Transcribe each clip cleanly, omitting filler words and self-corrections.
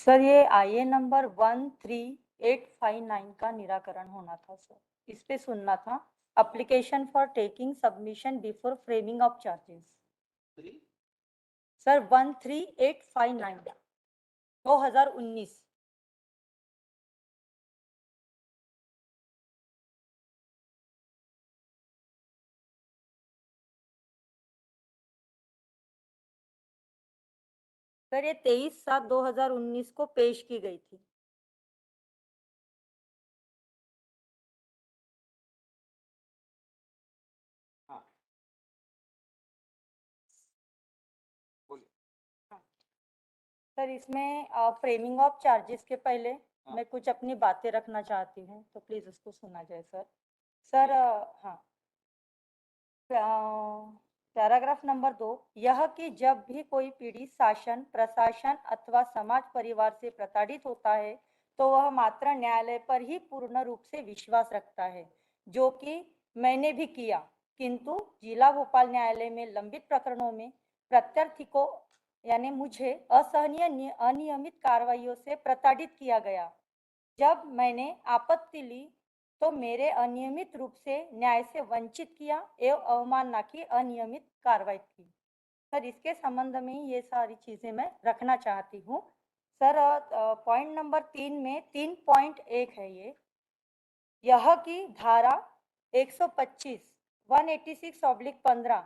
Sir ये आईए number 13859 का निराकरण होना था सर, इस पे सुनना था। Application for taking submission before framing of charges. Sir 13859 2019। Sir ये 23/7/2019 को पेश की गई थी। हाँ बोलिए। हाँ। सर इसमें फ्रेमिंग ऑफ चार्जेस के पहले मैं कुछ अपनी बातें रखना चाहती हूँ, तो प्लीज उसको सुना जाए सर। सर हाँ, पैराग्राफ नंबर 2, यह कि जब भी कोई पीड़ित शासन, प्रशासन अथवा समाज परिवार से प्रताड़ित होता है तो वह मात्र न्यायालय पर ही पूर्ण रूप से विश्वास रखता है, जो कि मैंने भी किया। किंतु जिला भोपाल न्यायालय में लंबित प्रकरणों में प्रत्यर्थी को यानी मुझे असहनीय अनियमित कार्रवाइयों से प्रताड़ित किया गया। जब मैंने आपत्ति ली तो मेरे अनियमित रूप से न्याय से वंचित किया एवं अवमानना की अनियमित कार्रवाई की। सर इसके संबंध में ये सारी चीजें मैं रखना चाहती हूँ। सर पॉइंट नंबर 3 में 3.1 है ये, यह की धारा 125 186/15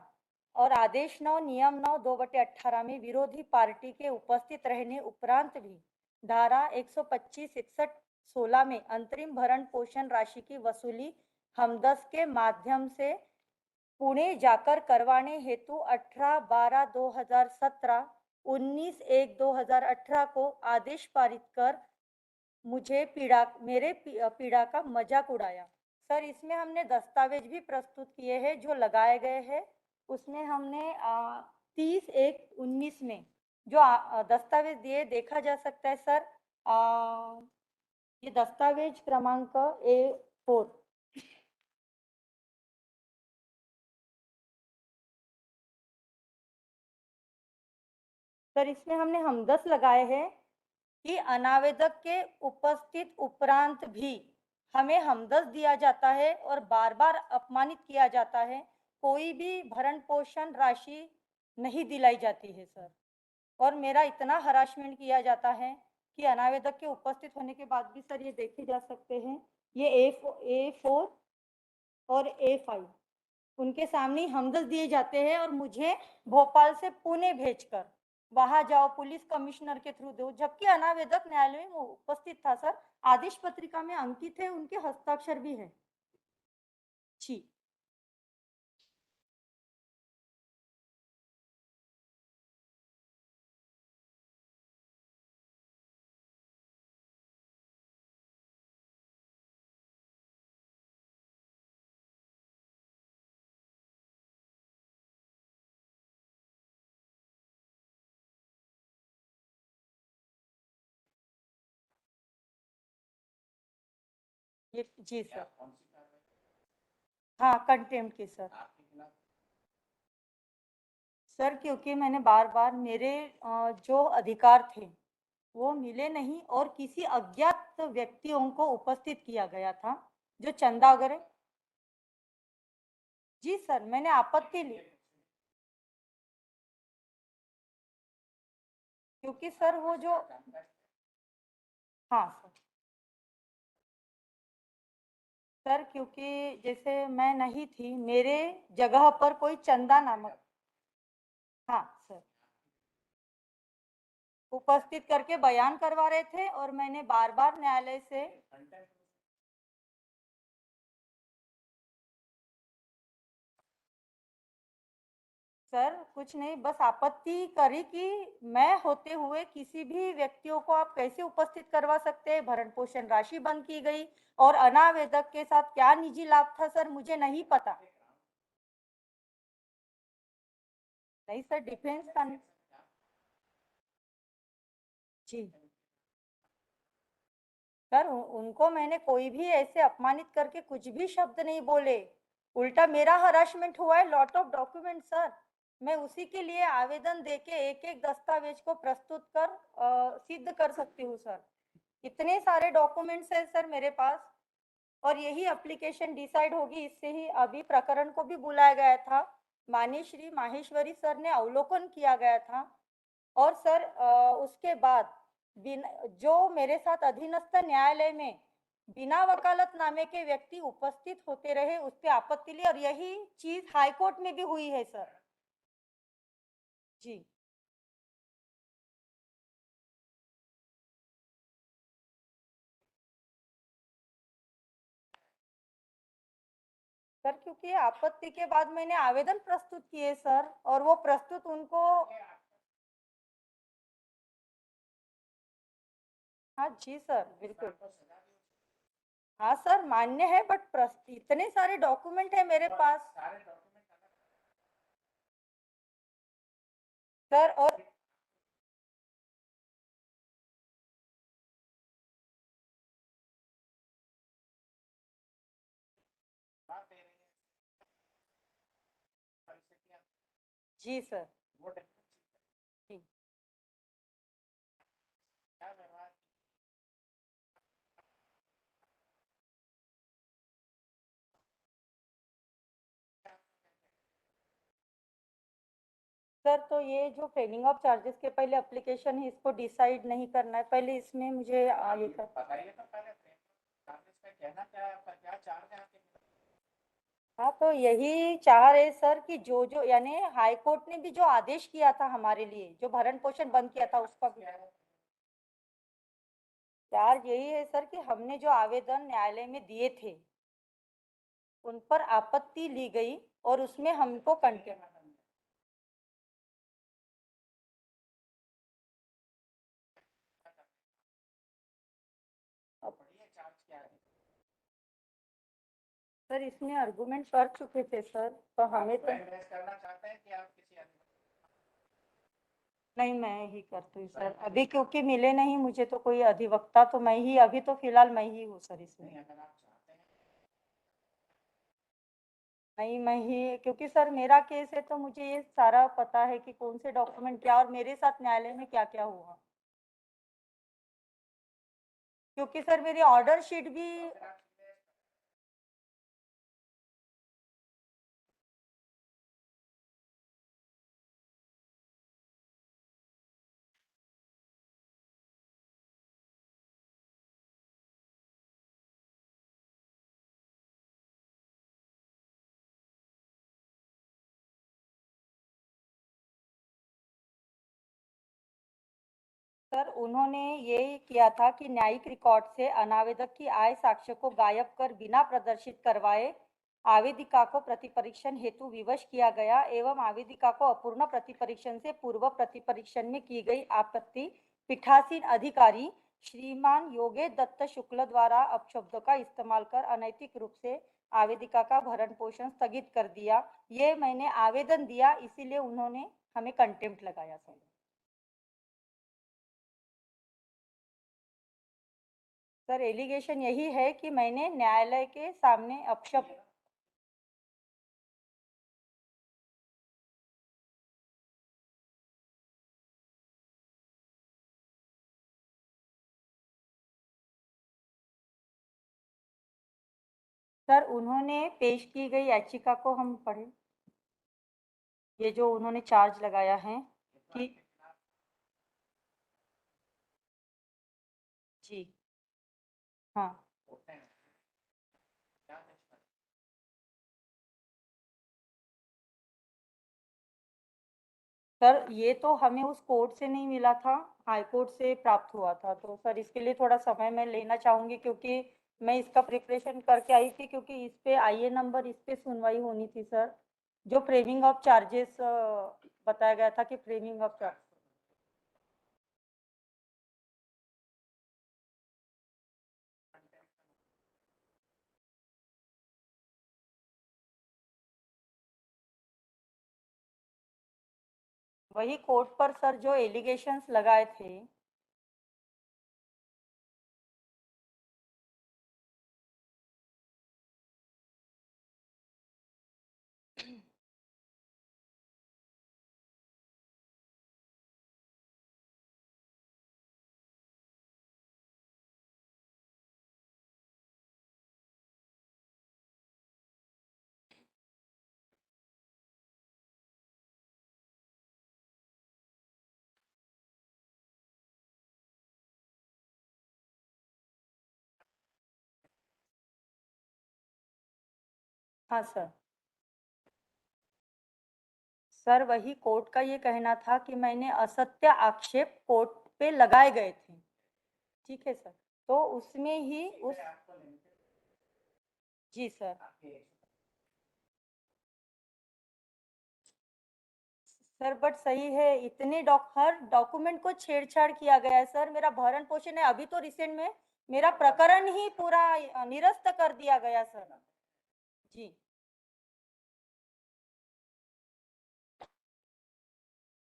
और आदेश 9 नियम 9 2/18 में विरोधी पार्टी के उपस्थित रहने उपरांत भी धारा 125 61 16 में अंतरिम भरण पोषण राशि की वसूली हमदस के माध्यम से पुणे जाकर करवाने हेतु 18/12/2017 19/1/2018 को आदेश पारित कर मुझे मेरे पीड़ा का मजाक उड़ाया। सर इसमें हमने दस्तावेज भी प्रस्तुत किए हैं जो लगाए गए हैं। उसमें हमने 30/1/19 में जो दस्तावेज दिए देखा जा सकता है सर। ये दस्तावेज क्रमांक A4। सर इसमें हमने हमदस लगाए हैं कि अनावेदक के उपस्थित उपरांत भी हमें हमदर्द दिया जाता है और बार बार अपमानित किया जाता है, कोई भी भरण पोषण राशि नहीं दिलाई जाती है सर। और मेरा इतना हरासमेंट किया जाता है कि अनावेदक के उपस्थित होने के बाद भी सर ये देखे जा सकते हैं, ये A4 और A5 उनके सामने हमदर्द दिए जाते हैं और मुझे भोपाल से पुणे भेजकर वहां जाओ पुलिस कमिश्नर के थ्रू दो, जबकि अनावेदक न्यायालय में उपस्थित था सर। आदेश पत्रिका में अंकित है, उनके हस्ताक्षर भी है। जी ये जी सर। हाँ कंटेम्प्ट की सर। सर क्योंकि मैंने बार बार मेरे जो अधिकार थे वो मिले नहीं और किसी अज्ञात व्यक्तियों को उपस्थित किया गया था जो चंदा वगैरह। जी सर मैंने आपत्ति ली क्योंकि सर वो जो हाँ सर। सर क्योंकि जैसे मैं नहीं थी, मेरे जगह पर कोई चंदा नामक हाँ सर उपस्थित करके बयान करवा रहे थे और मैंने बार बार न्यायालय से सर कुछ नहीं, बस आपत्ति करी कि मैं होते हुए किसी भी व्यक्तियों को आप कैसे उपस्थित करवा सकते हैं। भरण पोषण राशि बंद की गई और अनावेदक के साथ क्या निजी लाभ था सर मुझे नहीं पता। नहीं सर डिफेंस का नहीं। जी सर उनको मैंने कोई भी ऐसे अपमानित करके कुछ भी शब्द नहीं बोले, उल्टा मेरा हरासमेंट हुआ है, लॉट ऑफ डॉक्यूमेंट सर। मैं उसी के लिए आवेदन देके एक-एक दस्तावेज को प्रस्तुत कर सिद्ध कर सकती हूँ सर। इतने सारे डॉक्यूमेंट्स हैं सर मेरे पास और यही एप्लीकेशन डिसाइड होगी इससे ही अभी प्रकरण को भी बुलाया गया था। माननीय श्री माहेश्वरी सर ने अवलोकन किया गया था और सर उसके बाद जो मेरे साथ अधीनस्थ न्यायालय में बिना वकालतनामे के व्यक्ति उपस्थित होते रहे उस पे आपत्ति ली और यही चीज़ हाई कोर्ट में भी हुई है सर। जी। सर क्योंकि आपत्ति के बाद मैंने आवेदन प्रस्तुत किए सर और वो प्रस्तुत उनको हाँ जी सर बिल्कुल। हाँ सर मान्य है बट इतने सारे डॉक्यूमेंट है मेरे पास सर और जी सर। जी सर तो ये जो पेंडिंग ऑफ चार्जेस के पहले एप्लीकेशन है इसको डिसाइड नहीं करना है पहले इसमें मुझे ये कर हाँ तो यही चाह रहे सर कि जो जो यानी हाई कोर्ट ने भी जो आदेश किया था हमारे लिए जो भरण पोषण बंद किया था उसका भी चार्ज यही है सर कि हमने जो आवेदन न्यायालय में दिए थे उन पर आपत्ति ली गई और उसमें हमको कंटेम्प्ट सर इसमें आर्गुमेंट कर चुके थे सर तो हमें तो नहीं मैं ही करती हूँ सर अभी क्योंकि मिले नहीं मुझे तो कोई अधिवक्ता तो मैं ही अभी तो फिलहाल मैं ही हूँ सर इसमें नहीं मैं ही क्योंकि सर मेरा केस है तो मुझे ये सारा पता है कि कौन से डॉक्यूमेंट क्या और मेरे साथ न्यायालय में क्या क्या हुआ क्योंकि सर मेरी ऑर्डर शीट भी सर उन्होंने ये किया था कि न्यायिक रिकॉर्ड से अनावेदक की आय साक्ष्य को गायब कर बिना प्रदर्शित करवाए आवेदिका को प्रतिपरीक्षण हेतु विवश किया गया एवं आवेदिका को अपूर्ण प्रतिपरीक्षण से पूर्व प्रतिपरीक्षण में की गई आपत्ति पीठासीन अधिकारी श्रीमान योगेश दत्त शुक्ल द्वारा अपशब्दों का इस्तेमाल कर अनैतिक रूप से आवेदिका का भरण पोषण स्थगित कर दिया। ये मैंने आवेदन दिया इसीलिए उन्होंने हमें कंटेम्प्ट लगाया सर। सर एलिगेशन यही है कि मैंने न्यायालय के सामने अपशब्द सर उन्होंने पेश की गई याचिका को हम पढ़े ये जो उन्होंने चार्ज लगाया है कि जी हाँ सर ये तो हमें उस कोर्ट से नहीं मिला था हाई कोर्ट से प्राप्त हुआ था तो सर इसके लिए थोड़ा समय मैं लेना चाहूंगी क्योंकि मैं इसका प्रिपरेशन करके आई थी क्योंकि इस पे आईए नंबर इस पे सुनवाई होनी थी सर जो फ्रेमिंग ऑफ चार्जेस बताया गया था कि फ्रेमिंग ऑफ चार्ज वही कोर्ट पर सर जो एलिगेशंस लगाए थे हाँ सर। सर वही कोर्ट का ये कहना था कि मैंने असत्य आक्षेप कोर्ट पे लगाए गए थे। ठीक है सर। तो उसमें ही उस जी सर। सर बट सही है, इतने हर डॉक्यूमेंट को छेड़छाड़ किया गया है सर। मेरा भरण पोषण है, अभी तो रिसेंट में मेरा प्रकरण ही पूरा निरस्त कर दिया गया सर। जी।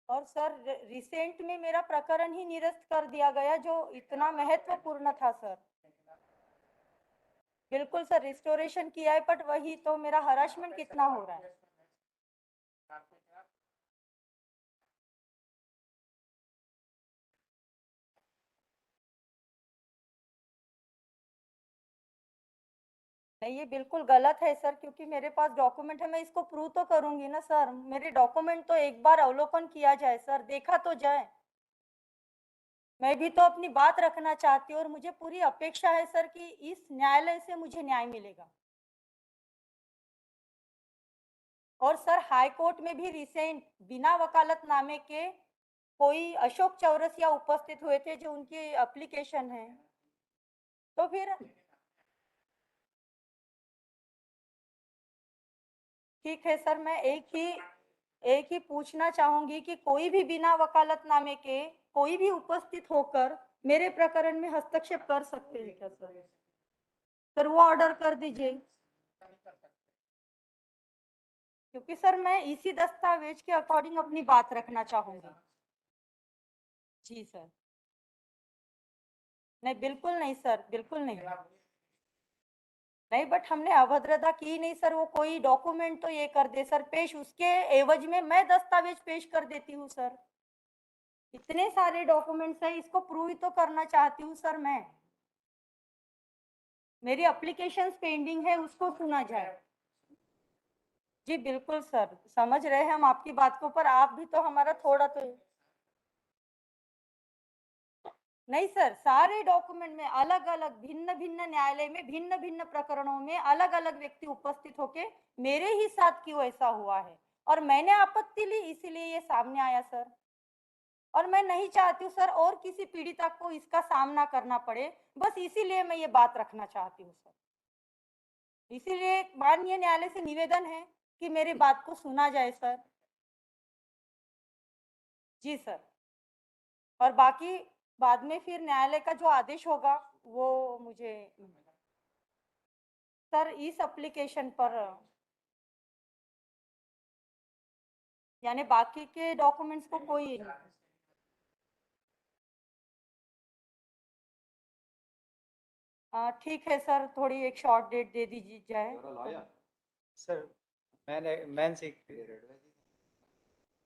और सर रिसेंट में मेरा प्रकरण ही निरस्त कर दिया गया जो इतना महत्वपूर्ण था सर। बिल्कुल सर, रिस्टोरेशन किया है, बट वही तो मेरा हरासमेंट कितना हो रहा है। नहीं, ये बिल्कुल गलत है सर, क्योंकि मेरे पास डॉक्यूमेंट है, मैं इसको प्रूव तो करूंगी ना सर। मेरे डॉक्यूमेंट तो एक बार अवलोकन किया जाए सर, देखा तो जाए। मैं भी तो अपनी बात रखना चाहती हूँ और मुझे पूरी अपेक्षा है सर कि इस न्यायालय से मुझे न्याय मिलेगा। और सर हाई कोर्ट में भी रिसेंट बिना वकालतनामे के कोई अशोक चौरसिया उपस्थित हुए थे, जो उनकी एप्लीकेशन है। तो फिर ठीक है सर, मैं एक ही पूछना चाहूंगी कि कोई भी बिना वकालतनामे के कोई भी उपस्थित होकर मेरे प्रकरण में हस्तक्षेप कर सकते हैं क्या सर? सर वो ऑर्डर कर दीजिए, क्योंकि सर मैं इसी दस्तावेज के अकॉर्डिंग अपनी बात रखना चाहूंगी। जी सर। नहीं बिल्कुल नहीं सर, बिल्कुल नहीं। नहीं, बट हमने अभद्रता की नहीं सर। वो कोई डॉक्यूमेंट तो ये कर दे सर पेश, उसके एवज में मैं दस्तावेज पेश कर देती हूँ सर। इतने सारे डॉक्यूमेंट्स है, इसको प्रूव ही तो करना चाहती हूँ सर मैं। मेरी एप्लीकेशन पेंडिंग है, उसको सुना जाए। जी बिल्कुल सर, समझ रहे हैं हम आपकी बात को, पर आप भी तो हमारा थोड़ा तो नहीं सर। सारे डॉक्यूमेंट में अलग अलग भिन्न भिन्न न्यायालय में भिन्न भिन्न प्रकरणों में अलग अलग व्यक्ति उपस्थित होके मेरे ही साथ क्यों ऐसा हुआ है, और मैंने आपत्ति ली, इसीलिए ये सामने आया सर। और मैं नहीं चाहती हूँ सर और किसी पीड़िता को इसका सामना करना पड़े, बस इसीलिए मैं ये बात रखना चाहती हूँ सर। इसीलिए माननीय न्यायालय से निवेदन है कि मेरी बात को सुना जाए सर। जी सर। और बाकी बाद में फिर न्यायालय का जो आदेश होगा वो मुझे सर इस एप्लीकेशन पर, यानी बाकी के डॉक्यूमेंट्स को कोई ठीक है सर, थोड़ी एक शॉर्ट डेट दे दीजिए जाए। Sir, man sick.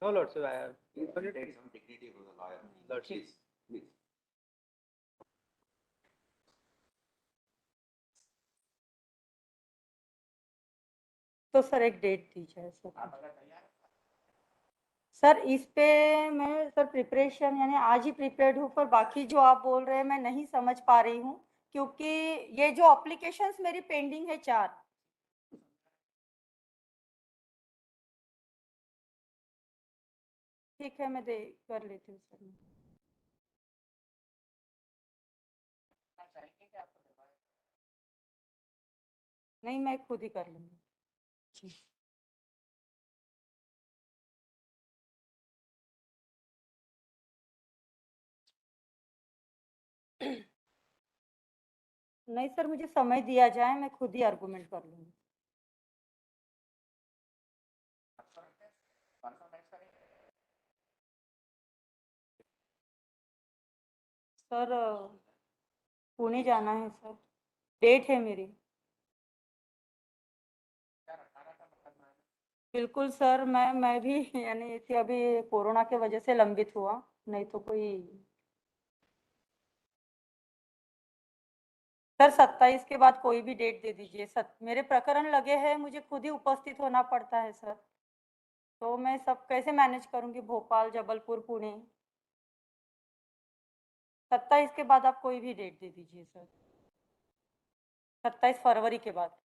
No, Lord, sir, I have. Take some dignity for the lawyer. Lord, Please, please. तो सर एक डेट दीजिए सर। सर इस पे मैं सर प्रिपरेशन यानी आज ही प्रिपेयर्ड हूँ, पर बाकी जो आप बोल रहे हैं मैं नहीं समझ पा रही हूँ, क्योंकि ये जो एप्लीकेशंस मेरी पेंडिंग है 4। ठीक है, मैं दे कर लेती हूँ सर। नहीं, मैं खुद ही कर लूँगी। जी। नहीं सर, मुझे समय दिया जाए, मैं खुद ही आर्गुमेंट कर लूँगी। सर पुणे जाना है सर, डेट है मेरी। बिल्कुल सर, मैं भी यानी थी अभी, कोरोना के वजह से लंबित हुआ, नहीं तो कोई। सर 27 के बाद कोई भी डेट दे दीजिए। मेरे प्रकरण लगे हैं, मुझे खुद ही उपस्थित होना पड़ता है सर। तो मैं सब कैसे मैनेज करूंगी, भोपाल, जबलपुर, पुणे। 27 के बाद आप कोई भी डेट दे दीजिए सर। 27 फरवरी के बाद।